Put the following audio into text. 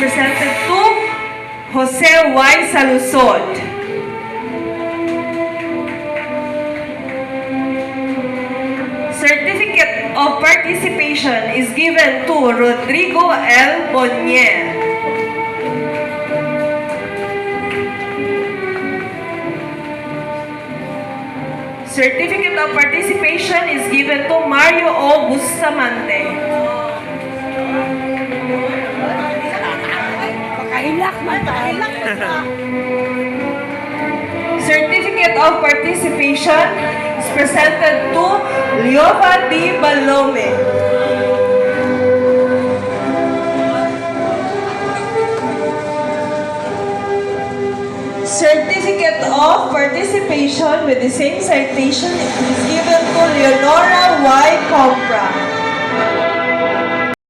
presented to Jose Y. Salusod. Certificate of participation is given to Rodrigo L. Bonnier. Certificate of participation is given to Mario O. Bustamante. Certificate of participation is presented to Liova D. Balome. Certificate of participation with the same citation is given to Leonora Y. Compra.